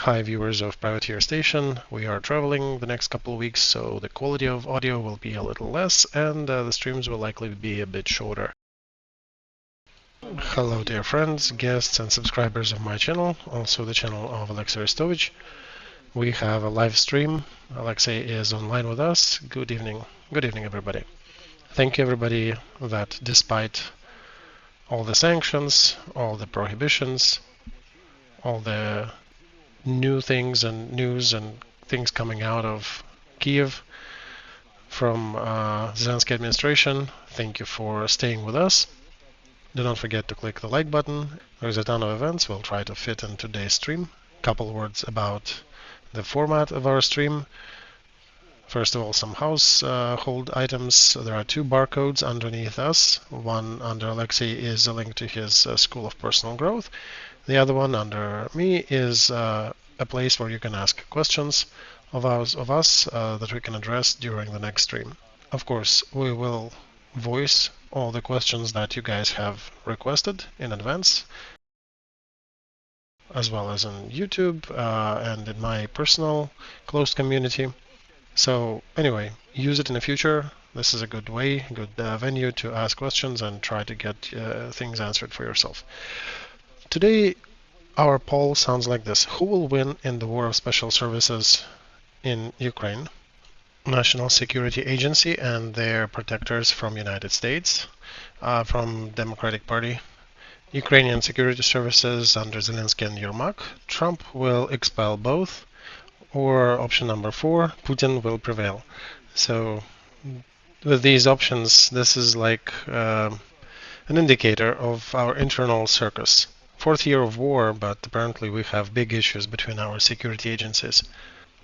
Hi viewers of Privateer Station. We are traveling the next couple of weeks, so the quality of audio will be a little less and the streams will likely be a bit shorter. Hello dear friends, guests and subscribers of my channel, also the channel of Alexey Arestovich. We have a live stream. Alexey is online with us. Good evening. Good evening everybody. Thank you everybody that despite all the sanctions, all the prohibitions, all the new things and news and things coming out of Kiev from Zelensky administration. Thank you for staying with us. Do not forget to click the like button. There's a ton of events we'll try to fit in today's stream. Couple words about the format of our stream. First of all, some household items. There are two barcodes underneath us. One under Alexey is a link to his School of Personal Growth. The other one under me is a place where you can ask questions of us that we can address during the next stream. Of course, we will voice all the questions that you guys have requested in advance, as well as on YouTube and in my personal closed community. So anyway, use it in the future. This is a good way, good venue to ask questions and try to get things answered for yourself. Today, our poll sounds like this. Who will win in the war of special services in Ukraine? National Security Agency and their protectors from United States, from Democratic Party. Ukrainian security services under Zelensky and Yermak. Trump will expel both. Or option number 4, Putin will prevail. So with these options, this is like an indicator of our internal circus. 4th year of war, but apparently we have big issues between our security agencies.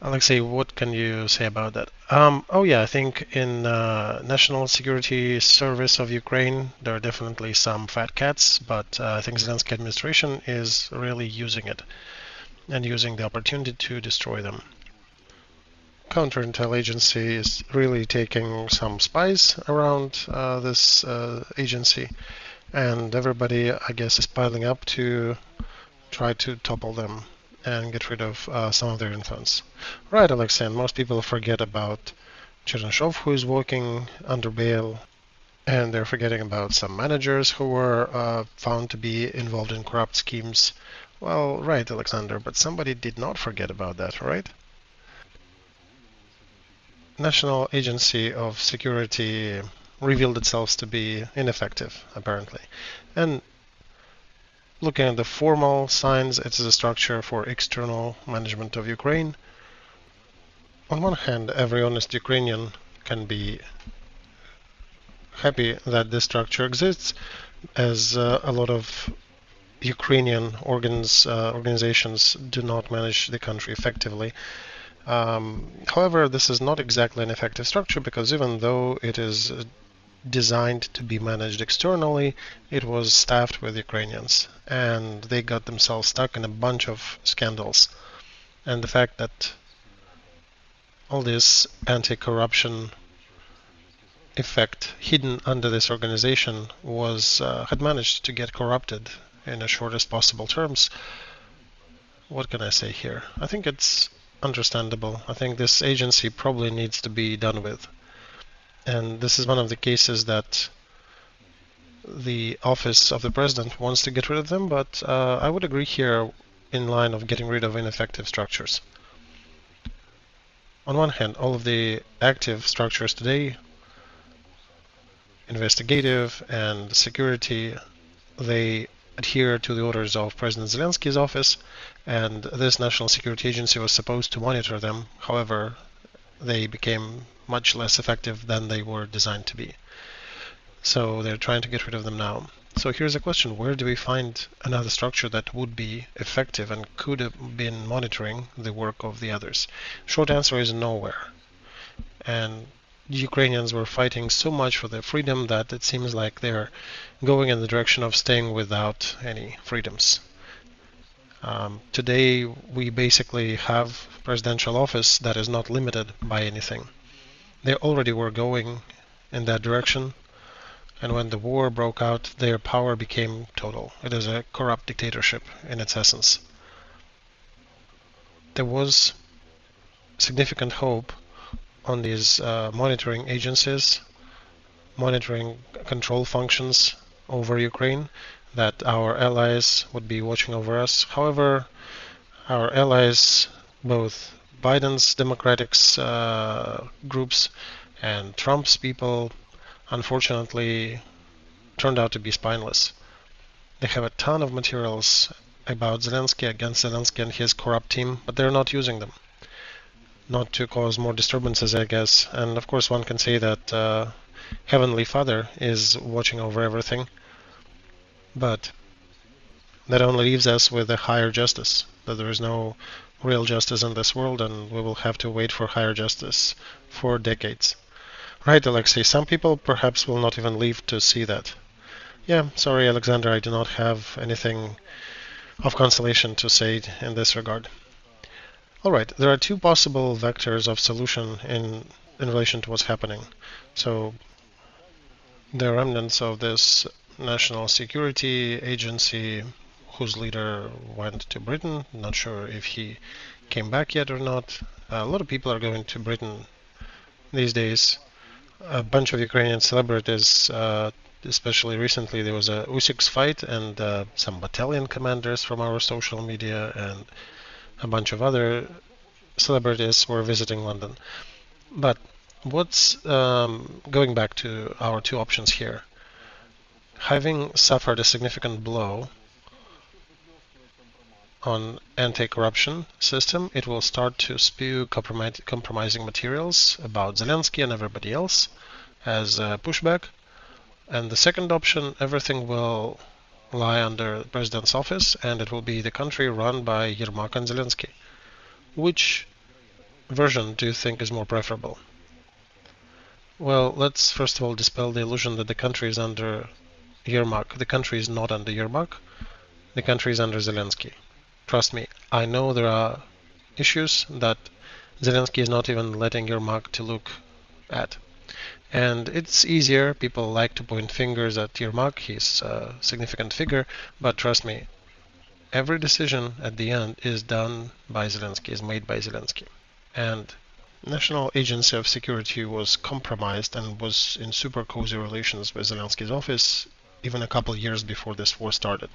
Alexey, what can you say about that? Oh yeah, I think in National Security Service of Ukraine, there are definitely some fat cats, but I think Zelensky administration is really using it and using the opportunity to destroy them. Counterintel agency is really taking some spies around this agency, and everybody, I guess, is piling up to try to topple them and get rid of some of their influence. Right, Alexei, and most people forget about Chernyshov, who is working under bail, and they're forgetting about some managers who were found to be involved in corrupt schemes. Well, right, Alexander, but somebody did not forget about that, right? National Agency of Security revealed itself to be ineffective, apparently. And looking at the formal signs, it is a structure for external management of Ukraine. On one hand, every honest Ukrainian can be happy that this structure exists, as a lot of Ukrainian organizations do not manage the country effectively. However, this is not exactly an effective structure, because even though it is designed to be managed externally, it was staffed with Ukrainians, and they got themselves stuck in a bunch of scandals. And the fact that all this anti-corruption effect hidden under this organization was had managed to get corrupted in the shortest possible terms. What can I say here? I think it's understandable. I think this agency probably needs to be done with. And this is one of the cases that the office of the president wants to get rid of them, but I would agree here in line of getting rid of ineffective structures. On one hand, all of the active structures today, investigative and security, they adhere to the orders of President Zelensky's office, and this National Security Agency was supposed to monitor them. However, they became much less effective than they were designed to be. So they're trying to get rid of them now. So here's a question: where do we find another structure that would be effective and could have been monitoring the work of the others? Short answer is nowhere. And Ukrainians were fighting so much for their freedom that it seems like they're going in the direction of staying without any freedoms. Today we basically have presidential office that is not limited by anything. They already were going in that direction, and when the war broke out, their power became total. It is a corrupt dictatorship in its essence. there was significant hope on these monitoring agencies, monitoring control functions over Ukraine, that our allies would be watching over us. However, our allies, both Biden's Democratic groups and Trump's people, unfortunately turned out to be spineless. They have a ton of materials about Zelensky, against Zelensky and his corrupt team, but they're not using them. Not to cause more disturbances, I guess. And of course, one can say that Heavenly Father is watching over everything, but that only leaves us with a higher justice, that there is no real justice in this world, and we will have to wait for higher justice for decades. Right, Alexei, some people perhaps will not even live to see that. Yeah, sorry, Alexander, I do not have anything of consolation to say in this regard. Alright, there are two possible vectors of solution in relation to what's happening. So, the remnants of this national security agency whose leader went to Britain, not sure if he came back yet or not. A lot of people are going to Britain these days. A bunch of Ukrainian celebrities, especially recently, there was a Usyk fight, and some battalion commanders from our social media and a bunch of other celebrities were visiting London. But what's going back to our two options here? Having suffered a significant blow on anti-corruption system, it will start to spew compromising materials about Zelensky and everybody else as a pushback. And the second option, everything will lie under the president's office, and it will be the country run by Yermak and Zelensky. Which version do you think is more preferable? Well, let's first of all dispel the illusion that the country is under Yermak. The country is not under Yermak. The country is under Zelensky. Trust me, I know there are issues that Zelensky is not even letting Yermak to look at. And it's easier, people like to point fingers at Yermak, he's a significant figure, but trust me, every decision at the end is done by Zelensky, is made by Zelensky. And National Agency of Security was compromised and was in super cozy relations with Zelensky's office even a couple years before this war started.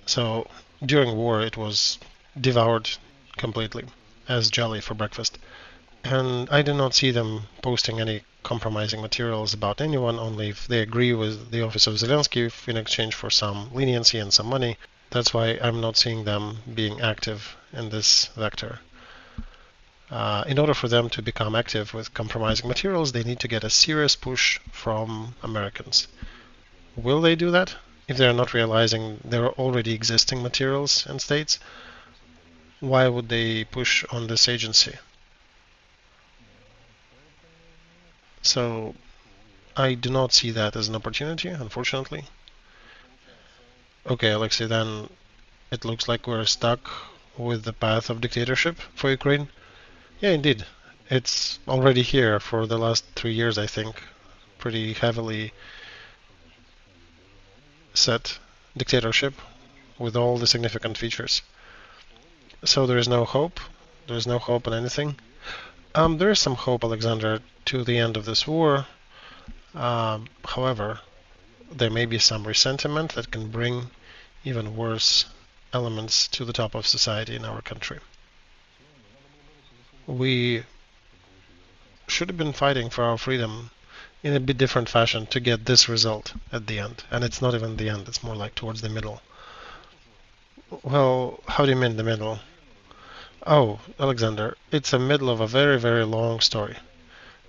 So during war it was devoured completely as jelly for breakfast. And I do not see them posting any compromising materials about anyone, only if they agree with the office of Zelensky in exchange for some leniency and some money. That's why I'm not seeing them being active in this vector. In order for them to become active with compromising materials, they need to get a serious push from Americans. Will they do that? If they're not realizing there are already existing materials in states, why would they push on this agency? So I do not see that as an opportunity, unfortunately. Okay, Alexei, then it looks like we're stuck with the path of dictatorship for Ukraine. Yeah, indeed. It's already here for the last 3 years, I think. Pretty heavily set dictatorship with all the significant features. So there is no hope. There is no hope in anything. There is some hope, Alexander, to the end of this war. However, there may be some resentment that can bring even worse elements to the top of society in our country. We should have been fighting for our freedom in a bit different fashion to get this result at the end. And it's not even the end, it's more like towards the middle. Well, how do you mean the middle? Oh, Alexander, it's a middle of a very, very long story.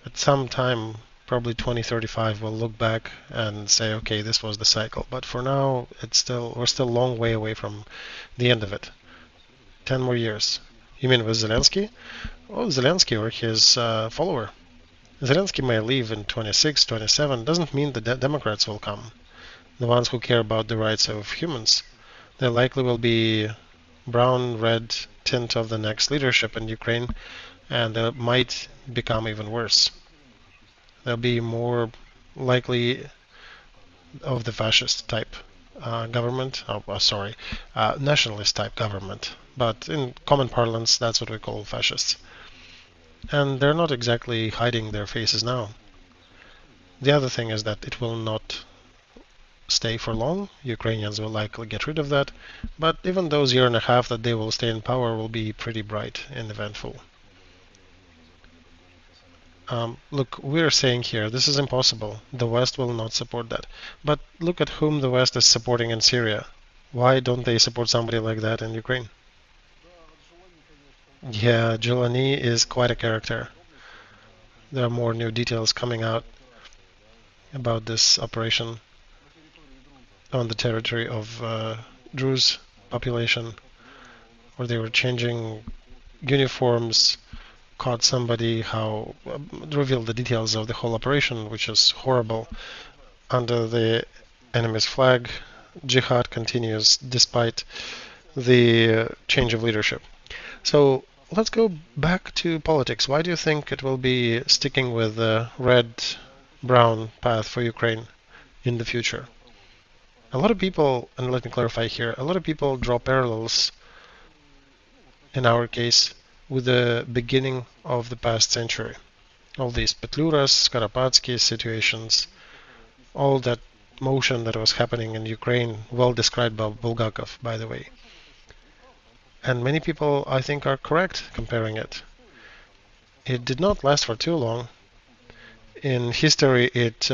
At some time, probably 2035, we'll look back and say, okay, this was the cycle. But for now, we're still a long way away from the end of it. 10 more years. You mean with Zelensky? Oh, Zelensky or his follower. Zelensky may leave in 26, 27. Doesn't mean the Democrats will come. The ones who care about the rights of humans. There likely will be brown-red tint of the next leadership in Ukraine, and it might become even worse. There'll be more likely of the fascist type government, nationalist type government, but in common parlance, that's what we call fascists. And they're not exactly hiding their faces now. The other thing is that it will not stay for long. Ukrainians will likely get rid of that, but even those year and a half that they will stay in power will be pretty bright and eventful. Look, we're saying here, this is impossible. The West will not support that. But look at whom the West is supporting in Syria. Why don't they support somebody like that in Ukraine? Yeah, Zaluzhny is quite a character. There are more new details coming out about this operation on the territory of Druze population, where they were changing uniforms, caught somebody, how revealed the details of the whole operation, which is horrible. Under the enemy's flag, jihad continues despite the change of leadership. So let's go back to politics. Why do you think it will be sticking with the red-brown path for Ukraine in the future? A lot of people, and let me clarify here, a lot of people draw parallels, in our case, with the beginning of the past century. All these Petluras, Skoropadsky situations, all that motion that was happening in Ukraine, well described by Bulgakov, by the way. And many people, I think, are correct comparing it. It did not last for too long. In history, it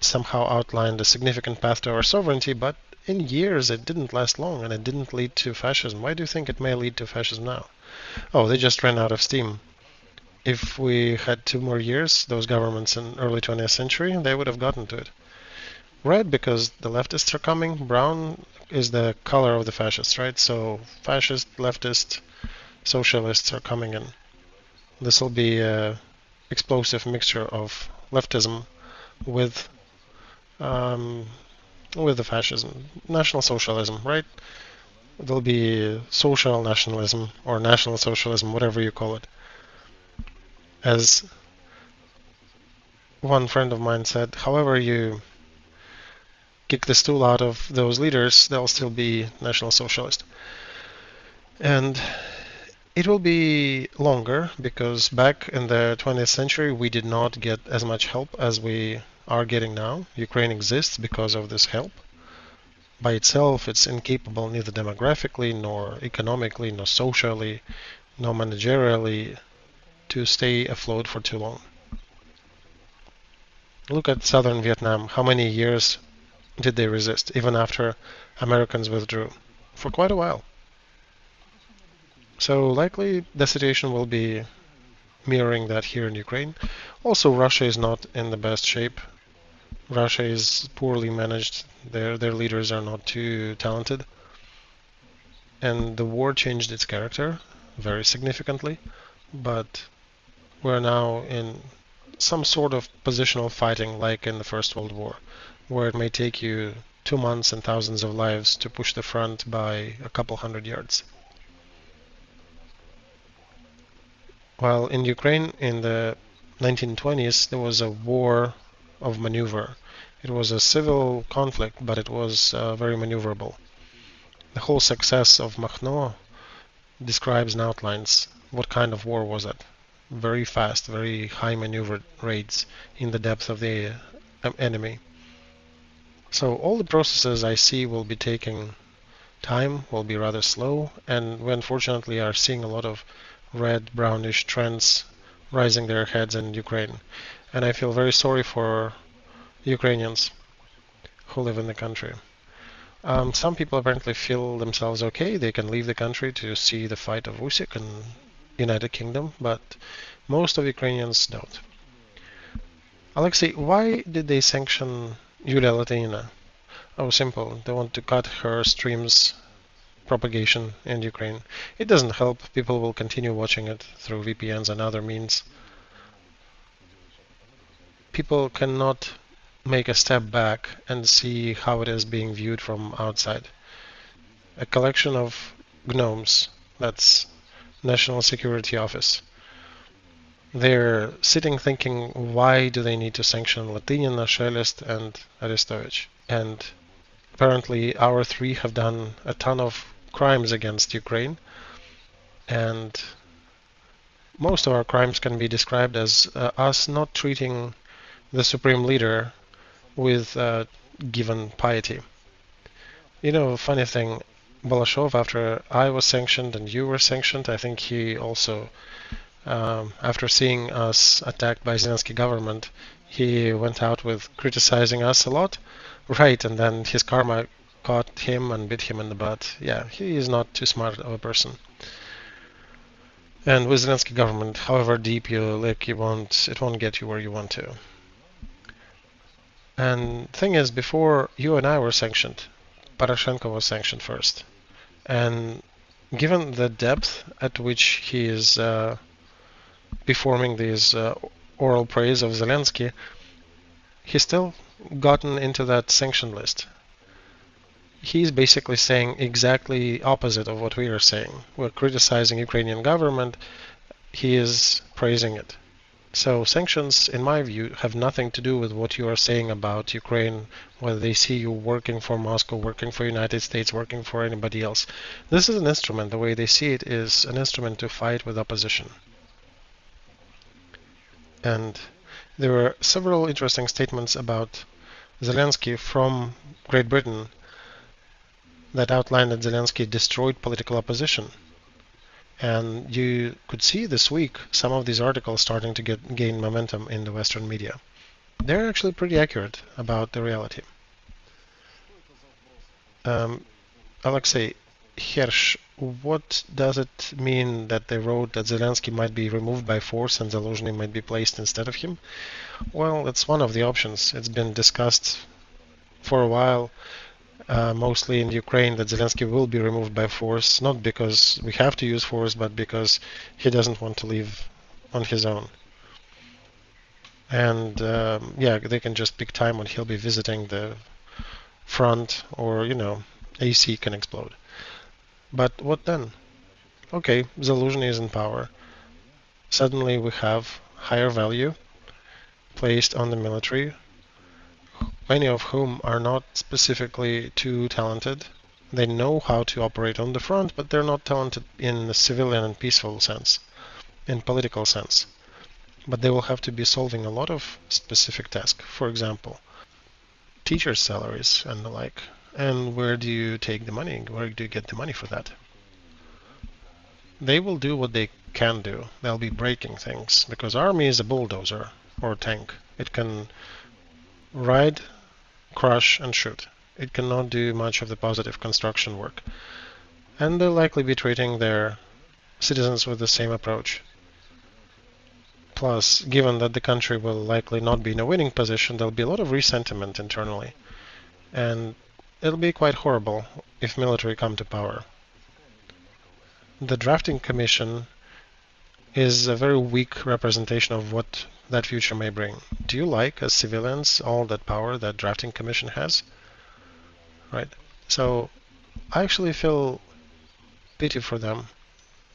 somehow outlined a significant path to our sovereignty, but in years it didn't last long and it didn't lead to fascism. Why do you think it may lead to fascism now? Oh, they just ran out of steam. If we had 2 more years, those governments in early 20th century, they would have gotten to it. Red because the leftists are coming, brown is the color of the fascists, right? So fascist, leftist, socialists are coming in. This will be an explosive mixture of leftism with the fascism, national socialism, right? There'll be social nationalism or national socialism, whatever you call it. As one friend of mine said, however you kick the stool out of those leaders, they'll still be national socialist. And it will be longer because back in the 20th century we did not get as much help as we are getting now. Ukraine exists because of this help. By itself, it's incapable neither demographically, nor economically, nor socially, nor managerially to stay afloat for too long. Look at southern Vietnam. How many years did they resist, even after Americans withdrew? For quite a while. So likely the situation will be mirroring that here in Ukraine. Also, Russia is not in the best shape. Russia is poorly managed. Their leaders are not too talented. And the war changed its character very significantly. But we're now in some sort of positional fighting like in the First World War, where it may take you 2 months and thousands of lives to push the front by a couple hundred yards. While in Ukraine in the 1920s there was a war of maneuver. It was a civil conflict, but it was very maneuverable. The whole success of Makhno describes and outlines what kind of war was it. Very fast, very high maneuver rates in the depth of the enemy. So all the processes I see will be taking time, will be rather slow, and we unfortunately are seeing a lot of red, brownish trends rising their heads in Ukraine. And I feel very sorry for Ukrainians who live in the country. Some people apparently feel themselves okay, they can leave the country to see the fight of Usyk and United Kingdom, but most of Ukrainians don't. Alexei, why did they sanction Yulia Latynina? Oh, simple. They want to cut her streams propagation in Ukraine. It doesn't help. People will continue watching it through VPNs and other means. People cannot make a step back and see how it is being viewed from outside. A collection of gnomes, that's National Security Office. They're sitting thinking, why do they need to sanction Latynina, Shelest, and Arestovych? And apparently our 3 have done a ton of crimes against Ukraine, And most of our crimes can be described as us not treating the supreme leader with given piety. You know, funny thing, Balashov, after I was sanctioned and you were sanctioned, I think he also, after seeing us attacked by Zelensky government, he went out with criticizing us a lot. Right, and then his karma caught him and bit him in the butt. Yeah, he is not too smart of a person. And with Zelensky government, however deep you look, it won't get you where you want to. And thing is, before you and I were sanctioned, Poroshenko was sanctioned first. And given the depth at which he is performing these oral praise of Zelensky, he's still gotten into that sanction list. He's basically saying exactly opposite of what we are saying. We're criticizing Ukrainian government. He is praising it. So sanctions, in my view, have nothing to do with what you are saying about Ukraine, whether they see you working for Moscow, working for United States, working for anybody else. This is an instrument. The way they see it is an instrument to fight with opposition. And there were several interesting statements about Zelensky from Great Britain that outlined that Zelensky destroyed political opposition. And you could see this week some of these articles starting to gain momentum in the Western media. They're actually pretty accurate about the reality. Alexey Hirsch, what does it mean that they wrote that Zelensky might be removed by force and Zaluzhny might be placed instead of him? Well, it's one of the options. It's been discussed for a while, mostly in Ukraine, that Zelensky will be removed by force, not because we have to use force, but because he doesn't want to leave on his own. And yeah, they can just pick time when he'll be visiting the front, or, you know, AC can explode. But what then? Okay, Zaluzhny is in power. Suddenly we have higher value placed on the military, many of whom are not specifically too talented. They know how to operate on the front, but they're not talented in the civilian and peaceful sense, in political sense. But they will have to be solving a lot of specific tasks. For example, teachers' salaries and the like. And where do you take the money? Where do you get the money for that? They will do what they can do. They'll be breaking things, because army is a bulldozer or tank. It can ride, crush, and shoot. It cannot do much of the positive construction work. And they'll likely be treating their citizens with the same approach. Plus, given that the country will likely not be in a winning position, there'll be a lot of resentiment internally. And it'll be quite horrible if military come to power. The drafting commission is a very weak representation of what that future may bring. Do you like, as civilians, all that power that drafting commission has? Right? So I actually feel pity for them,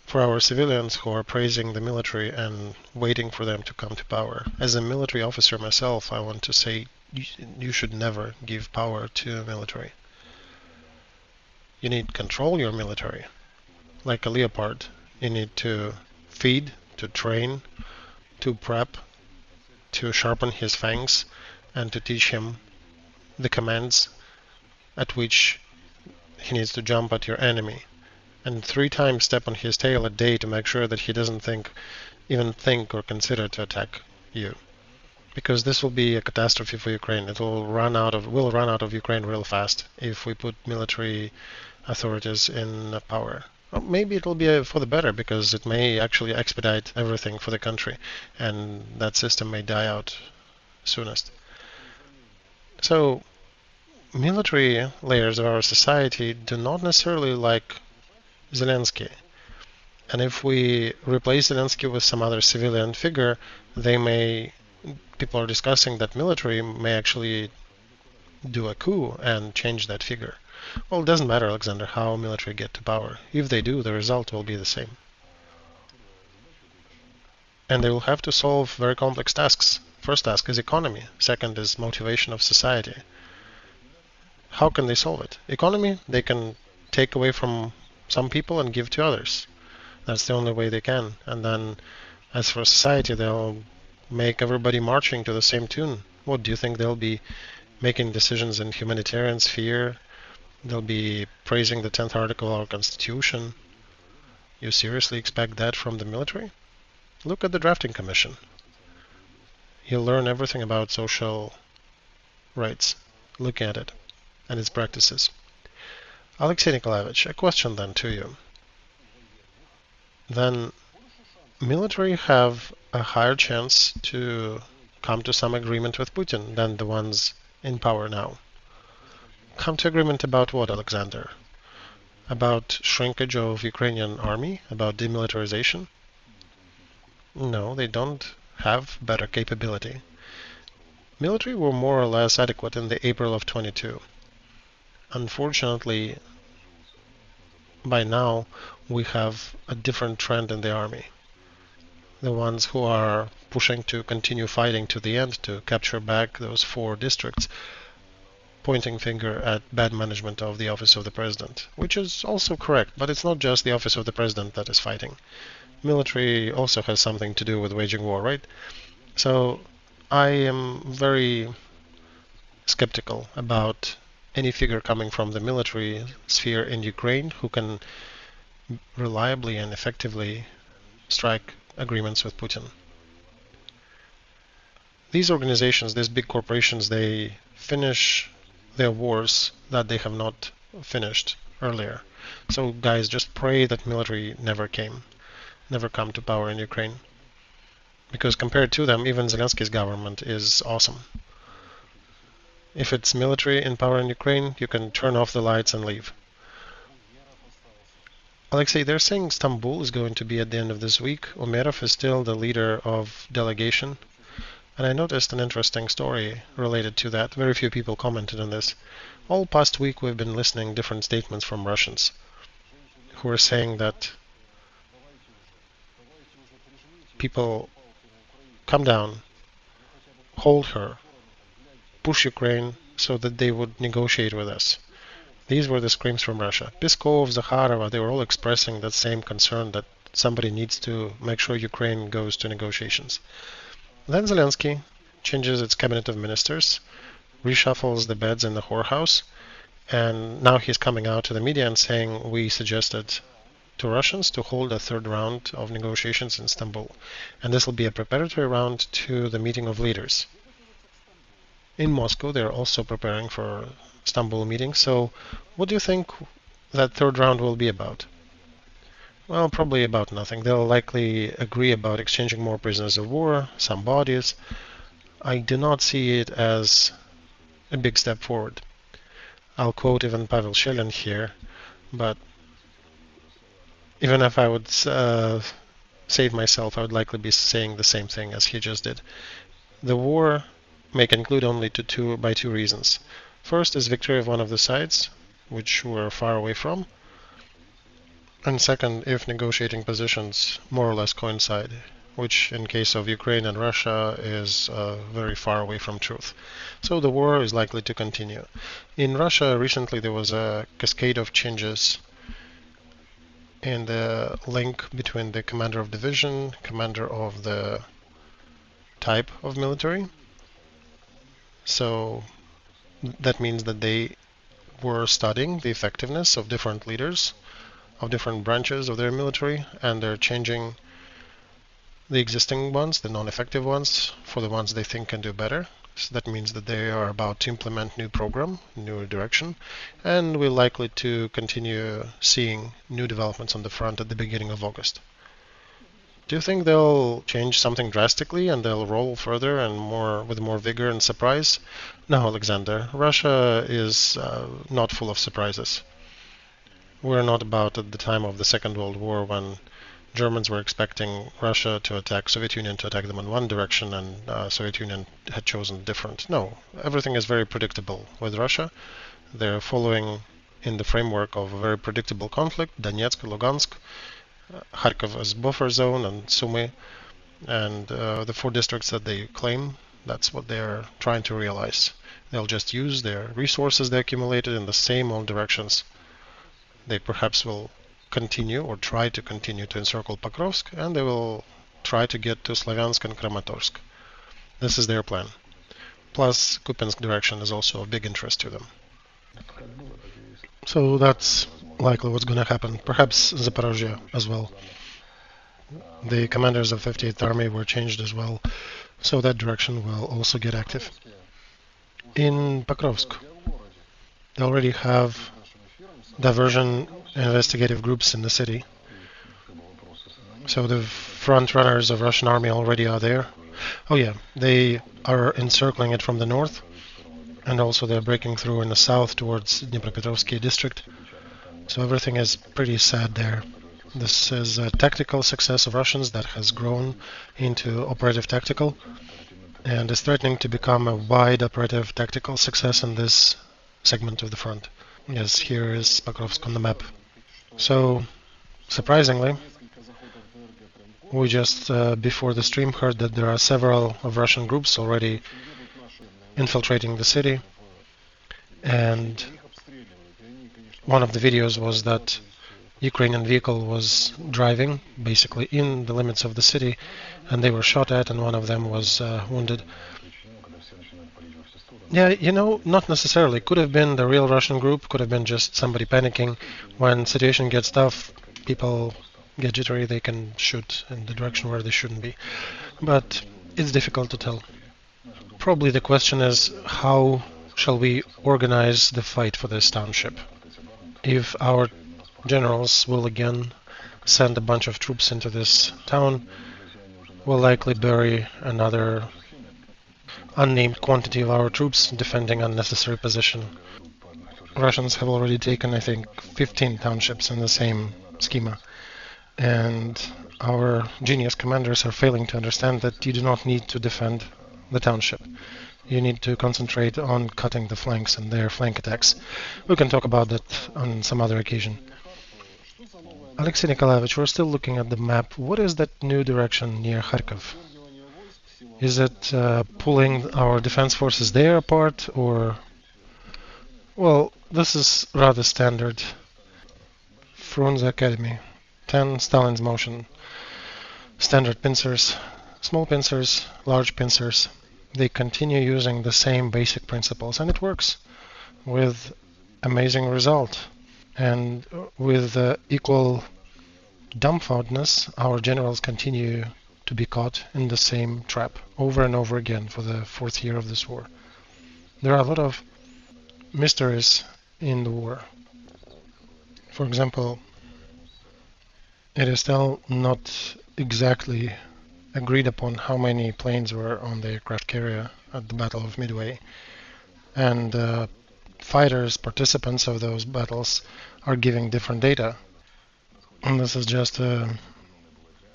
for our civilians who are praising the military and waiting for them to come to power. As a military officer myself, I want to say you should never give power to the military. You need to control your military. Like a leopard, you need to feed, to train, to prep, to sharpen his fangs, and to teach him the commands at which he needs to jump at your enemy, and 3 times step on his tail a day to make sure that he doesn't even think or consider to attack you. Because this will be a catastrophe for Ukraine. It will run out of Ukraine real fast if we put military authorities in power. Well, maybe it will be for the better, because it may actually expedite everything for the country, and that system may die out soonest. So, military layers of our society do not necessarily like Zelensky. And if we replace Zelensky with some other civilian figure, people are discussing that military may actually do a coup and change that figure. Well, it doesn't matter, Alexander, how military get to power. If they do, the result will be the same. And they will have to solve very complex tasks. First task is economy. Second is motivation of society. How can they solve it? Economy, they can take away from some people and give to others. That's the only way they can. And then, as for society, they'll make everybody marching to the same tune. What do you think they'll be making decisions in humanitarian sphere? They'll be praising the 10th article of our constitution. You seriously expect that from the military? Look at the drafting commission. You'll learn everything about social rights. Look at it and its practices. Alexey Nikolaevich, a question then to you. Then military have a higher chance to come to some agreement with Putin than the ones in power now. Come to agreement about what, Alexander? About shrinkage of Ukrainian army? About demilitarization? No, they don't have better capability. Military were more or less adequate in the April of 22. Unfortunately, by now we have a different trend in the army. The ones who are pushing to continue fighting to the end to capture back those 4 districts, pointing finger at bad management of the office of the president, which is also correct, but it's not just the office of the president that is fighting. Military also has something to do with waging war, right? So I am very skeptical about any figure coming from the military sphere in Ukraine who can reliably and effectively strike agreements with Putin. These organizations, these big corporations, they finish their wars that they have not finished earlier. So guys, just pray that military never come to power in Ukraine. Because compared to them, even Zelensky's government is awesome. If it's military in power in Ukraine, you can turn off the lights and leave. Alexei, they're saying Istanbul is going to be at the end of this week. Umerov is still the leader of delegation. And I noticed an interesting story related to that. Very few people commented on this. All past week we've been listening different statements from Russians who are saying that people come down, hold her, push Ukraine so that they would negotiate with us. These were the screams from Russia. Peskov, Zakharova, they were all expressing that same concern that somebody needs to make sure Ukraine goes to negotiations. Then Zelensky changes its cabinet of ministers, reshuffles the beds in the whorehouse, and now he's coming out to the media and saying we suggested to Russians to hold a 3rd round of negotiations in Istanbul. And this will be a preparatory round to the meeting of leaders. In Moscow, they're also preparing for Istanbul meeting. So what do you think that 3rd round will be about? Well, probably about nothing. They'll likely agree about exchanging more prisoners of war, some bodies. I do not see it as a big step forward. I'll quote even Pavel Shelin here, but even if I would save myself, I would likely be saying the same thing as he just did. The war may conclude only by two reasons. First is victory of one of the sides, which we're far away from. And second, if negotiating positions more or less coincide, which in case of Ukraine and Russia is very far away from truth. So the war is likely to continue. In Russia recently there was a cascade of changes in the link between the commander of division, commander of the type of military. So that means that they were studying the effectiveness of different leaders of different branches of their military, and they're changing the existing ones, the non-effective ones, for the ones they think can do better. So that means that they are about to implement new program, new direction, and we're likely to continue seeing new developments on the front at the beginning of August. Do you think they'll change something drastically and they'll roll further and with more vigor and surprise? No, Alexander. Russia is not full of surprises. We're not about at the time of the Second World War when Germans were expecting Russia to attack Soviet Union, to attack them in one direction, and Soviet Union had chosen different. No, everything is very predictable with Russia. They're following in the framework of a very predictable conflict, Donetsk, Lugansk, Kharkov as buffer zone, and Sumy, and the 4 districts that they claim, that's what they're trying to realize. They'll just use their resources they accumulated in the same old directions. They perhaps will continue or try to continue to encircle Pokrovsk, and they will try to get to Slavyansk and Kramatorsk. This is their plan. Plus, Kupiansk direction is also of big interest to them. So that's likely what's going to happen. Perhaps Zaporizhzhya as well. The commanders of 58th Army were changed as well, so that direction will also get active. In Pokrovsk, they already have diversion investigative groups in the city. So the front runners of Russian army already are there. Oh yeah, they are encircling it from the north, and also they're breaking through in the south towards Dnipropetrovsky district. So everything is pretty sad there. This is a tactical success of Russians that has grown into operative tactical, and is threatening to become a wide operative tactical success in this segment of the front. Yes, here is Pokrovsk on the map. So, surprisingly, we just before the stream heard that there are several of Russian groups already infiltrating the city, and one of the videos was that Ukrainian vehicle was driving basically in the limits of the city, and they were shot at, and one of them was wounded. Yeah, you know, not necessarily. Could have been the real Russian group, could have been just somebody panicking. When situation gets tough, people get jittery, they can shoot in the direction where they shouldn't be. But it's difficult to tell. Probably the question is, how shall we organize the fight for this township? If our generals will again send a bunch of troops into this town, we'll likely bury another unnamed quantity of our troops defending unnecessary position. Russians have already taken, I think, 15 townships in the same schema, and our genius commanders are failing to understand that you do not need to defend the township. You need to concentrate on cutting the flanks and their flank attacks. We can talk about that on some other occasion. Alexey Nikolaevich, we're still looking at the map. What is that new direction near Kharkov? Is it pulling our defense forces there apart, or... Well, this is rather standard. Frunze Academy. 10 Stalin's motion. Standard pincers. Small pincers, large pincers. They continue using the same basic principles, and it works with amazing result. And with equal dumbfoundedness, our generals continue to be caught in the same trap over and over again for the 4th year of this war. There are a lot of mysteries in the war. For example, it is still not exactly agreed upon how many planes were on the aircraft carrier at the Battle of Midway, and fighters, participants of those battles, are giving different data. And this is just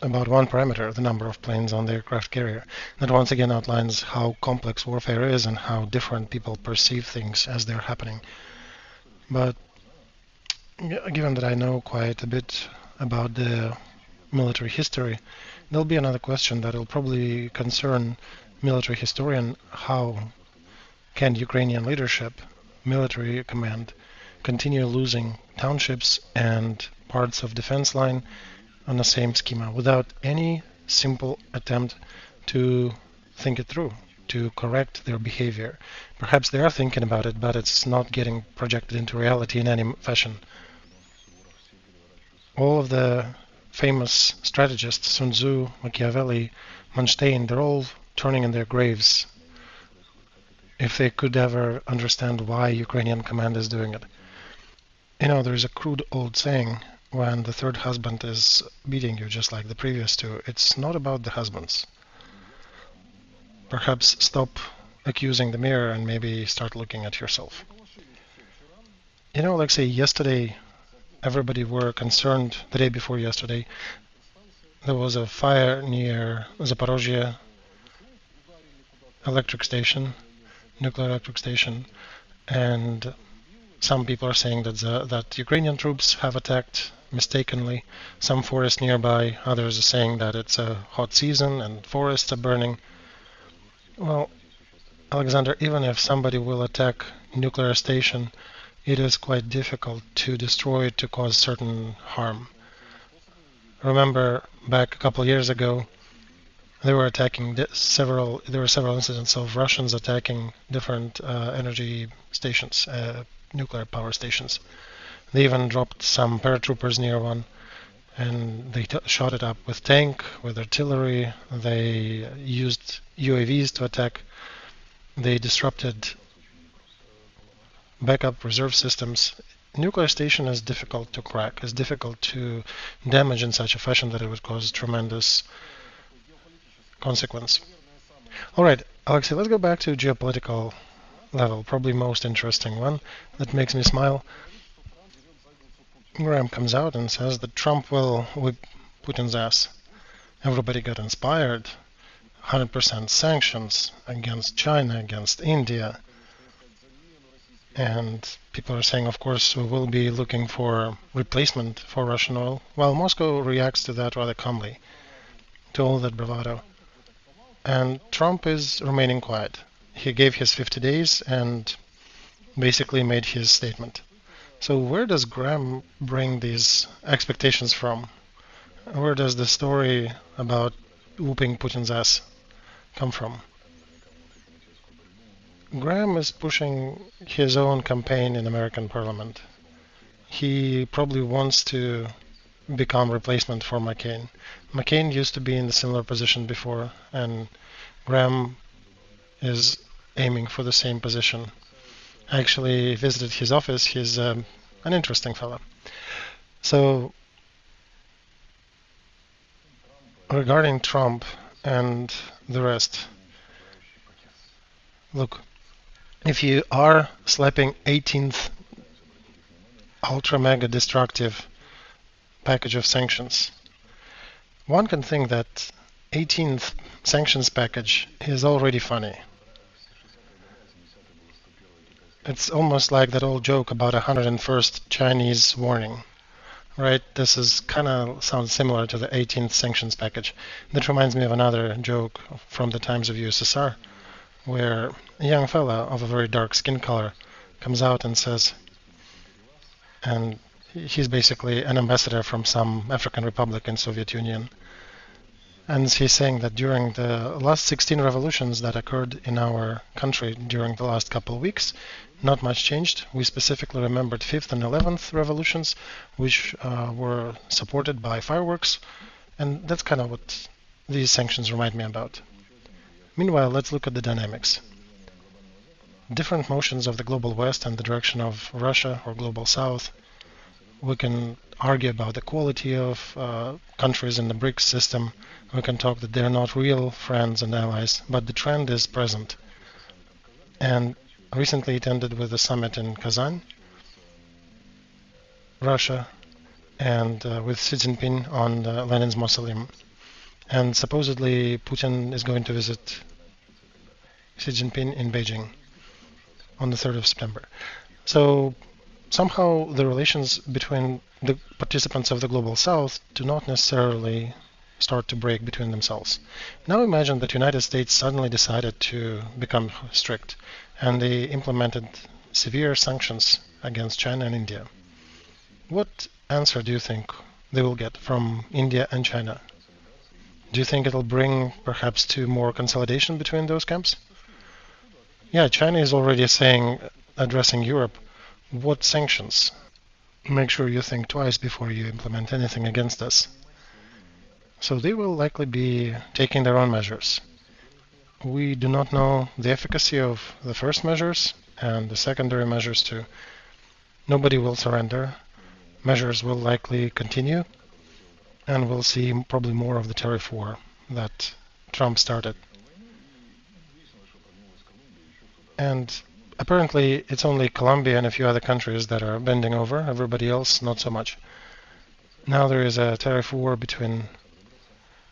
about one parameter, the number of planes on the aircraft carrier. That once again outlines how complex warfare is and how different people perceive things as they're happening. But given that I know quite a bit about the military history, there'll be another question that will probably concern military historian: how can Ukrainian leadership, military command, continue losing townships and parts of defense line on the same schema without any simple attempt to think it through, to correct their behavior? Perhaps they are thinking about it, but it's not getting projected into reality in any fashion. All of the famous strategists, Sun Tzu, Machiavelli, Manstein, they're all turning in their graves if they could ever understand why Ukrainian command is doing it. You know, there's a crude old saying: when the third husband is beating you just like the previous two, it's not about the husbands. Perhaps stop accusing the mirror and maybe start looking at yourself. You know, like say yesterday, everybody were concerned, the day before yesterday, there was a fire near Zaporizhzhya electric station, nuclear electric station, and some people are saying that Ukrainian troops have attacked mistakenly some forest nearby. Others are saying that it's a hot season and forests are burning. Well, Alexander, even if somebody will attack nuclear station it is quite difficult to destroy it to cause certain harm. Remember back a couple of years ago, they were attacking there were several incidents of Russians attacking different energy stations, nuclear power stations. They even dropped some paratroopers near one, and they shot it up with tank, with artillery. They used UAVs to attack. They disrupted backup reserve systems. Nuclear station is difficult to crack. It's difficult to damage in such a fashion that it would cause tremendous consequence. All right, Alexey, let's go back to geopolitical level, probably most interesting one that makes me smile. Graham comes out and says that Trump will whip Putin's ass. Everybody got inspired. 100% sanctions against China, against India. And people are saying, of course, we will be looking for replacement for Russian oil. While Moscow reacts to that rather calmly, to all that bravado. And Trump is remaining quiet. He gave his 50 days and basically made his statement. So where does Graham bring these expectations from? Where does the story about whooping Putin's ass come from? Graham is pushing his own campaign in American Parliament. He probably wants to become replacement for McCain. McCain used to be in a similar position before, and Graham is aiming for the same position. I actually visited his office. He's an interesting fellow. So, regarding Trump and the rest, look, if you are slapping 18th ultra mega destructive package of sanctions, one can think that 18th sanctions package is already funny. It's almost like that old joke about 101st Chinese warning, right? This is kind of sounds similar to the 18th sanctions package. That reminds me of another joke from the times of USSR, where a young fella of a very dark skin color comes out and says, and he's basically an ambassador from some African republic in Soviet Union, and he's saying that during the last 16 revolutions that occurred in our country during the last couple of weeks, not much changed. We specifically remembered 5th and 11th revolutions, which were supported by fireworks, and that's kind of what these sanctions remind me about. Meanwhile, let's look at the dynamics. Different motions of the global West and the direction of Russia or global South. We can argue about the quality of countries in the BRICS system. We can talk that they're not real friends and allies, but the trend is present. And recently it ended with a summit in Kazan, Russia, and with Xi Jinping on Lenin's mausoleum. And supposedly Putin is going to visit Xi Jinping in Beijing on the 3rd of September. So somehow the relations between the participants of the global South do not necessarily start to break between themselves. Now imagine that the United States suddenly decided to become strict, and they implemented severe sanctions against China and India. What answer do you think they will get from India and China? Do you think it'll bring perhaps to more consolidation between those camps? Yeah, China is already saying, addressing Europe, what sanctions? Make sure you think twice before you implement anything against us. So they will likely be taking their own measures. We do not know the efficacy of the first measures and the secondary measures too. Nobody will surrender. Measures will likely continue, and we'll see probably more of the tariff war that Trump started. And apparently it's only Colombia and a few other countries that are bending over, everybody else not so much. Now there is a tariff war between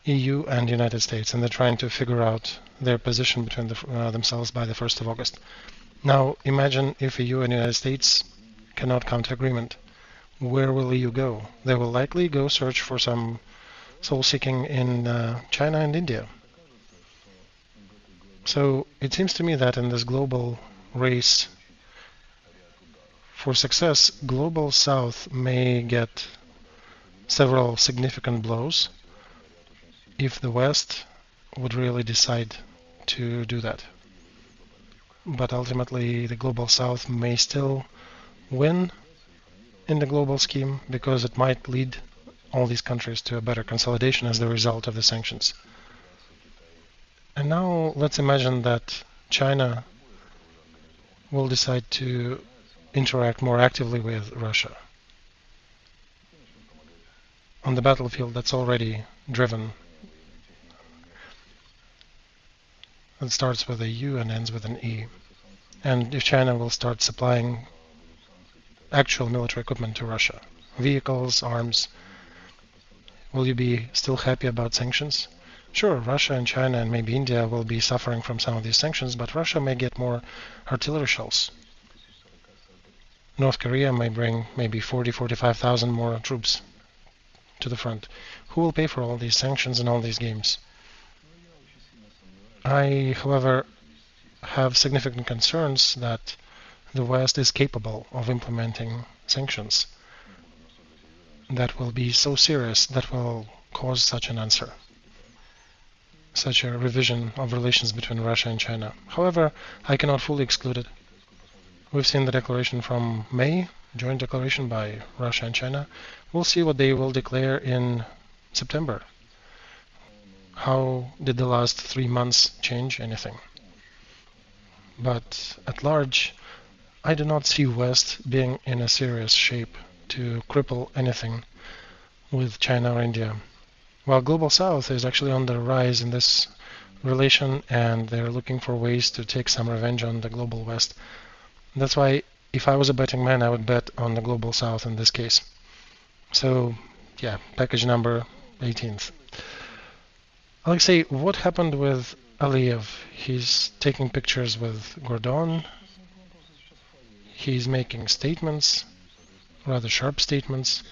EU and United States, and they're trying to figure out their position between themselves by the 1st of August. Now imagine if EU and United States cannot come to agreement. Where will EU go? They will likely go search for some soul-seeking in China and India. So it seems to me that in this global race For success, Global South may get several significant blows if the West would really decide to do that. But ultimately, the Global South may still win in the global scheme because it might lead all these countries to a better consolidation as the result of the sanctions. And now let's imagine that China will decide to interact more actively with Russia. On the battlefield, that's already driven. It starts with a U and ends with an E. And if China will start supplying actual military equipment to Russia, vehicles, arms, will you be still happy about sanctions? Sure, Russia and China and maybe India will be suffering from some of these sanctions, but Russia may get more artillery shells. North Korea may bring maybe 45,000 more troops to the front. Who will pay for all these sanctions and all these games? I, however, have significant concerns that the West is capable of implementing sanctions that will be so serious that will cause such an answer, such a revision of relations between Russia and China. However, I cannot fully exclude it. We've seen the declaration from May, joint declaration by Russia and China. We'll see what they will declare in September. How did the last 3 months change anything? But at large, I do not see West being in a serious shape to cripple anything with China or India. While Global South is actually on the rise in this relation, and they're looking for ways to take some revenge on the Global West. That's why, if I was a betting man, I would bet on the Global South in this case. So, yeah, package number 18th. Alexey, what happened with Aliyev? He's taking pictures with Gordon. He's making statements, rather sharp statements.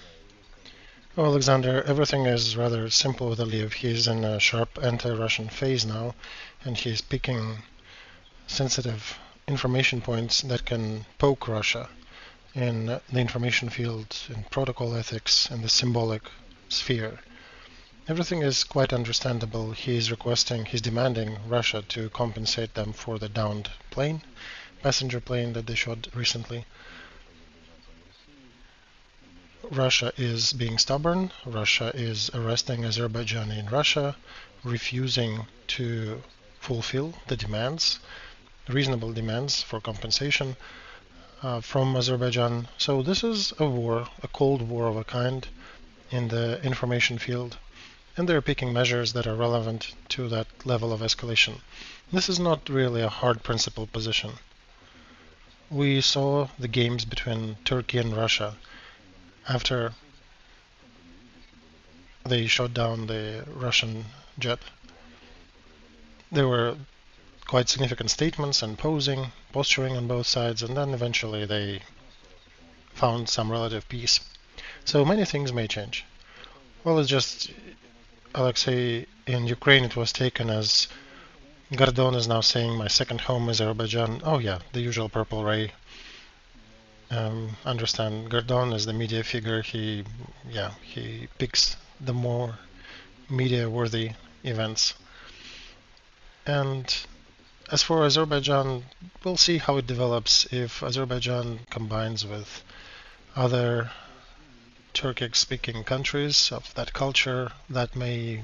Oh, Alexander, everything is rather simple with Aliyev. He's in a sharp anti-Russian phase now, and he's picking sensitive information points that can poke Russia in the information field, in protocol ethics, in the symbolic sphere. Everything is quite understandable. He's demanding Russia to compensate them for the downed plane, passenger plane that they shot recently. Russia is being stubborn. Russia is arresting Azerbaijani in Russia, refusing to fulfill the demands, reasonable demands for compensation from Azerbaijan. So this is a war, a cold war of a kind in the information field, and they're picking measures that are relevant to that level of escalation. This is not really a hard principle position. We saw the games between Turkey and Russia after they shot down the Russian jet. There were quite significant statements and posturing on both sides, and then eventually they found some relative peace. So many things may change. Well, it's just, Alexei, in Ukraine it was taken as Gordon is now saying my second home is Azerbaijan. Oh yeah, the usual purple ray. Understand, Gordon is the media figure. He picks the more media-worthy events. And as for Azerbaijan, we'll see how it develops. If Azerbaijan combines with other Turkic-speaking countries of that culture, that may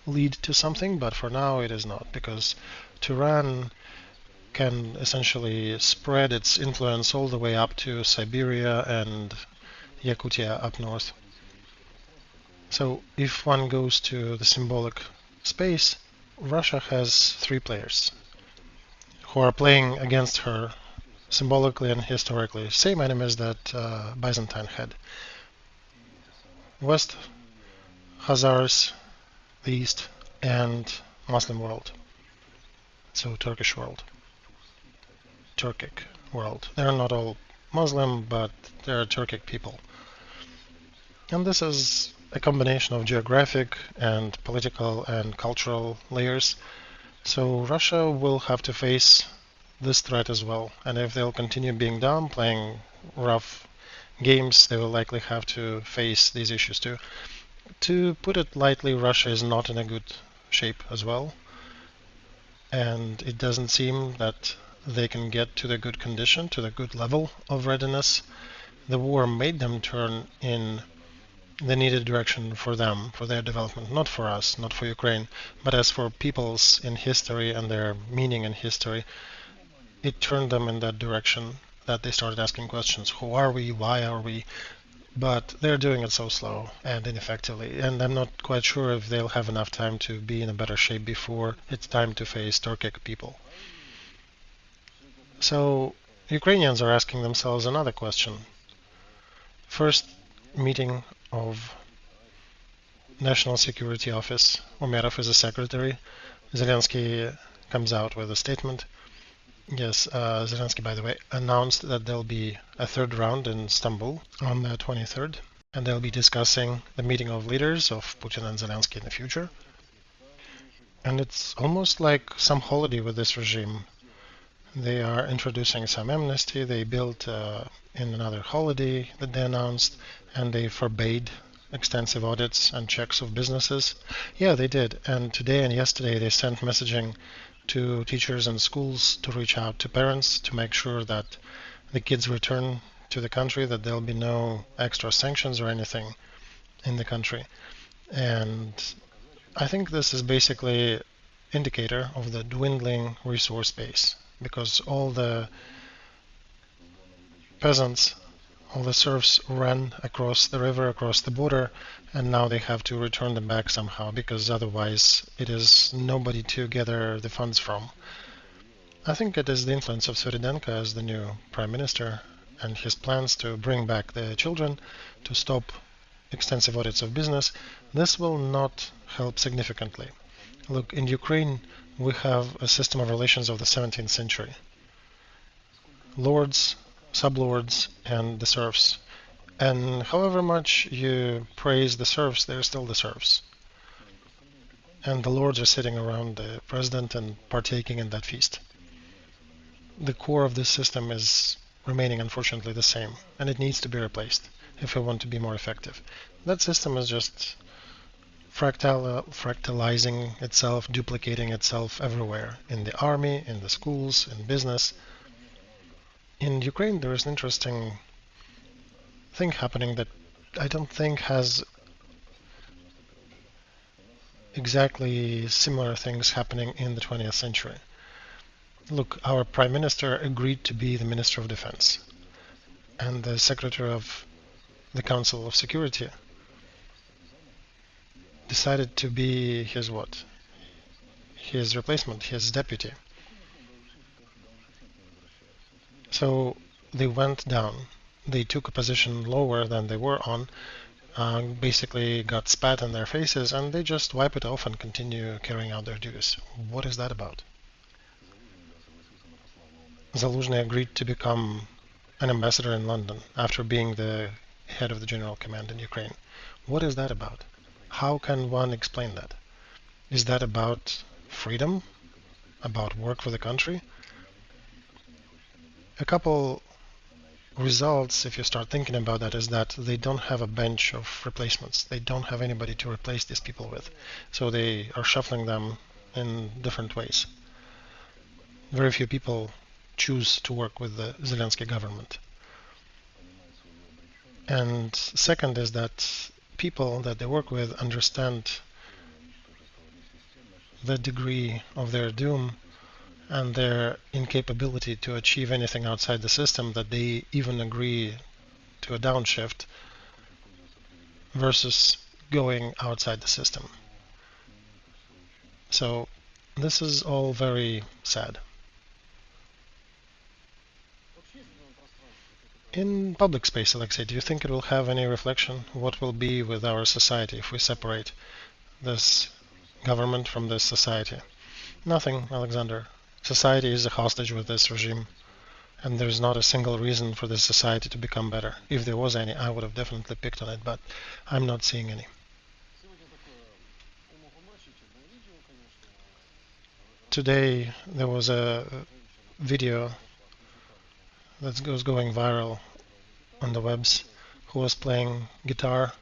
lead to something, but for now it is not, because Tehran can essentially spread its influence all the way up to Siberia and Yakutia up north. So if one goes to the symbolic space, Russia has 3 players who are playing against her symbolically and historically, same enemies that Byzantine had. West, Khazars, the East, and Muslim world. So Turkish world. Turkic world. They're not all Muslim, but they're Turkic people. And this is a combination of geographic and political and cultural layers. So Russia will have to face this threat as well. And if they'll continue being dumb, playing rough games, they will likely have to face these issues too. To put it lightly, Russia is not in a good shape as well. And it doesn't seem that they can get to the good condition, to the good level of readiness. The war made them turn in the needed direction for them, for their development, not for us, not for Ukraine, but as for peoples in history and their meaning in history, it turned them in that direction that they started asking questions. Who are we? Why are we? But they're doing it so slow and ineffectively, and I'm not quite sure if they'll have enough time to be in a better shape before it's time to face Turkic people. So Ukrainians are asking themselves another question. First meeting of National Security Office, Umerov is a secretary. Zelensky comes out with a statement. Yes, Zelensky, by the way, announced that there'll be a third round in Istanbul on the 23rd, and they'll be discussing the meeting of leaders of Putin and Zelensky in the future. And it's almost like some holiday with this regime. They are introducing some amnesty. They built in another holiday that they announced, and they forbade extensive audits and checks of businesses. Yeah, they did. And today and yesterday they sent messaging to teachers and schools to reach out to parents to make sure that the kids return to the country, that there'll be no extra sanctions or anything in the country. And I think this is basically indicator of the dwindling resource base, because all the peasants, all the serfs ran across the river, across the border, and now they have to return them back somehow, because otherwise it is nobody to gather the funds from. I think it is the influence of Sviridenko as the new prime minister and his plans to bring back the children, to stop extensive audits of business. This will not help significantly. Look, in Ukraine we have a system of relations of the 17th century. Lords, sublords, and the serfs. And however much you praise the serfs, they're still the serfs. And the lords are sitting around the president and partaking in that feast. The core of this system is remaining, unfortunately, the same, and it needs to be replaced if we want to be more effective. That system is just fractalizing itself, duplicating itself everywhere, in the army, in the schools, in business. In Ukraine, there is an interesting thing happening that I don't think has exactly similar things happening in the 20th century. Look, our prime minister agreed to be the minister of defense, and the secretary of the Council of Security decided to be his what? His replacement, his deputy. So they went down. They took a position lower than they were on, basically got spat in their faces, and they just wipe it off and continue carrying out their duties. What is that about? Zaluzhny agreed to become an ambassador in London after being the head of the general command in Ukraine. What is that about? How can one explain that? Is that about freedom? About work for the country? A couple results, if you start thinking about that, is that they don't have a bench of replacements. They don't have anybody to replace these people with. So they are shuffling them in different ways. Very few people choose to work with the Zelensky government. And second is that people that they work with understand the degree of their doom and their incapability to achieve anything outside the system, that they even agree to a downshift versus going outside the system. So this is all very sad. In public space, Alexei, do you think it will have any reflection? What will be with our society if we separate this government from this society? Nothing, Alexander. Society is a hostage with this regime, and there's not a single reason for this society to become better. If there was any, I would have definitely picked on it, but I'm not seeing any. Today there was a video that was going viral on the webs, who was playing guitar,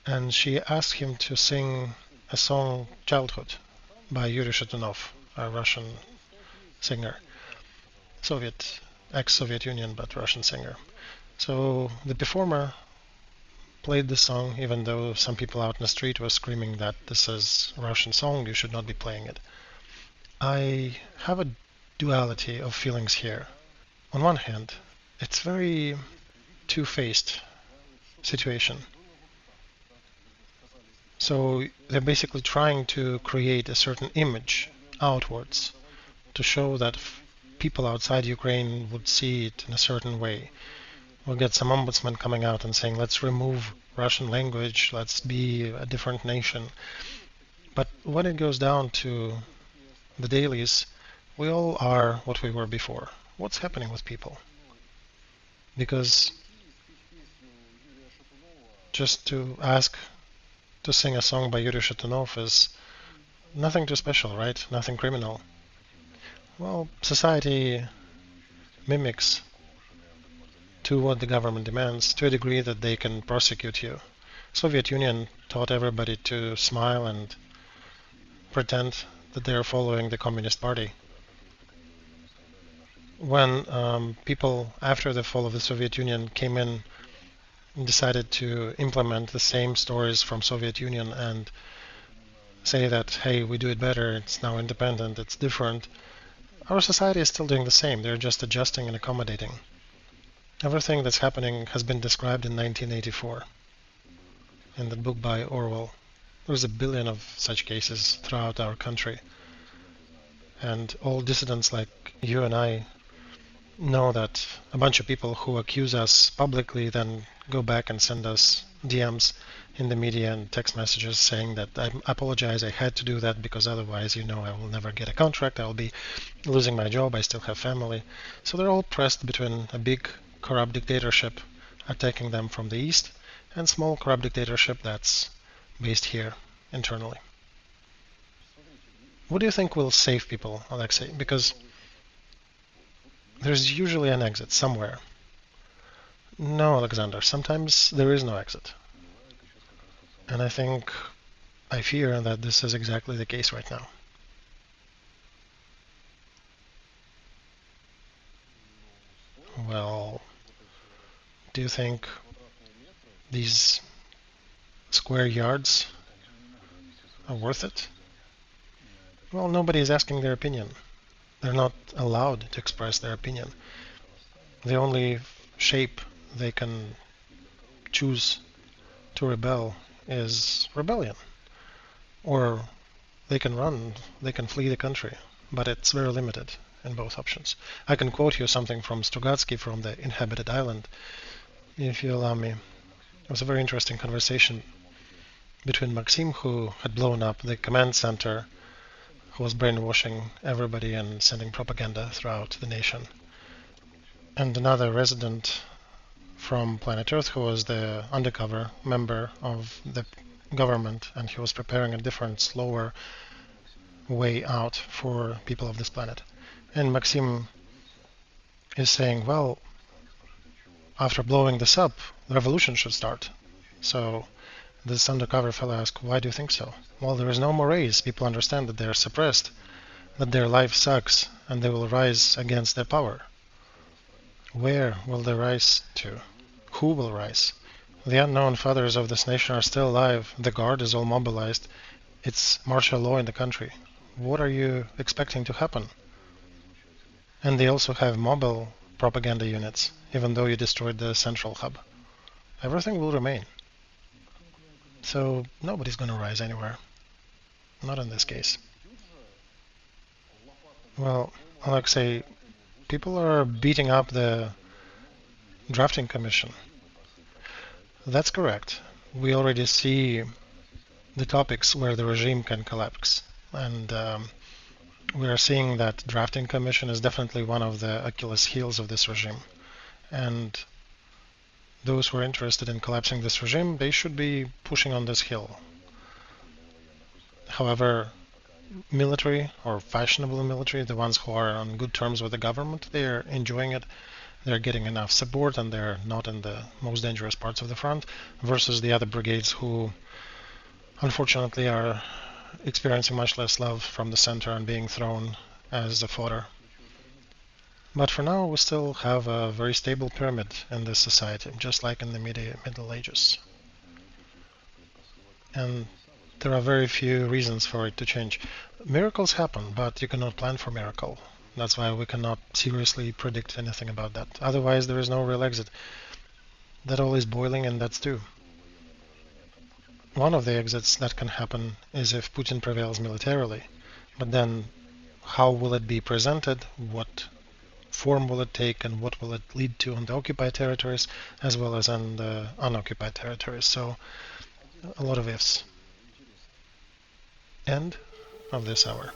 and she asked him to sing a song "Childhood" by Yuri Shatunov, a Russian singer, ex-Soviet Union but Russian singer. So the performer played the song, even though some people out in the street were screaming that this is a Russian song, you should not be playing it. I have a duality of feelings here. On one hand, it's very two-faced situation. So they're basically trying to create a certain image outwards to show that people outside Ukraine would see it in a certain way. We'll get some ombudsman coming out and saying, let's remove Russian language, let's be a different nation. But when it goes down to the dailies, we all are what we were before. What's happening with people? Because just to ask to sing a song by Yuri Shatunov is nothing too special, right? Nothing criminal. Well, society mimics to what the government demands to a degree that they can prosecute you. Soviet Union taught everybody to smile and pretend that they are following the Communist Party. When people after the fall of the Soviet Union came in and decided to implement the same stories from Soviet Union and say that, hey, we do it better, it's now independent, it's different, our society is still doing the same. They're just adjusting and accommodating. Everything that's happening has been described in 1984 in the book by Orwell. There's a billion of such cases throughout our country. And all dissidents like you and I know that a bunch of people who accuse us publicly then go back and send us DMs in the media and text messages saying that I apologize, I had to do that because otherwise, I will never get a contract, I'll be losing my job, I still have family. So they're all pressed between a big corrupt dictatorship attacking them from the east and small corrupt dictatorship that's based here internally. What do you think will save people, Alexei? Because there's usually an exit somewhere. No, Alexander, sometimes there is no exit. And I fear that this is exactly the case right now. Well, do you think these square yards are worth it? Well, nobody is asking their opinion. They're not allowed to express their opinion. The only shape they can choose to rebel is rebellion. Or they can run, they can flee the country, but it's very limited in both options. I can quote you something from Strugatsky from the Inhabited Island, if you allow me. It was a very interesting conversation between Maxim, who had blown up the command center, who was brainwashing everybody and sending propaganda throughout the nation, and another resident from planet Earth who was the undercover member of the government, and he was preparing a different, slower way out for people of this planet. And Maxim is saying, well, after blowing this up, the revolution should start. So this undercover fellow asked, why do you think so? Well, there is no more race. People understand that they are suppressed, that their life sucks, and they will rise against their power. Where will they rise to? Who will rise? The unknown fathers of this nation are still alive. The guard is all mobilized. It's martial law in the country. What are you expecting to happen? And they also have mobile propaganda units, even though you destroyed the central hub. Everything will remain. So nobody's going to rise anywhere. Not in this case. Well, Alexei, people are beating up the drafting commission. That's correct. We already see the topics where the regime can collapse. And we are seeing that drafting commission is definitely one of the Achilles heels of this regime. And those who are interested in collapsing this regime, they should be pushing on this hill. However, military or fashionable military, the ones who are on good terms with the government, they're enjoying it. They're getting enough support and they're not in the most dangerous parts of the front, versus the other brigades who unfortunately are experiencing much less love from the center and being thrown as a fodder. But for now, we still have a very stable pyramid in this society, just like in the Middle Ages. And there are very few reasons for it to change. Miracles happen, but you cannot plan for miracle. That's why we cannot seriously predict anything about that. Otherwise, there is no real exit. That all is boiling and that's due. One of the exits that can happen is if Putin prevails militarily. But then, how will it be presented? What form will it take? And what will it lead to on the occupied territories as well as on the unoccupied territories? So, a lot of ifs. End of this hour.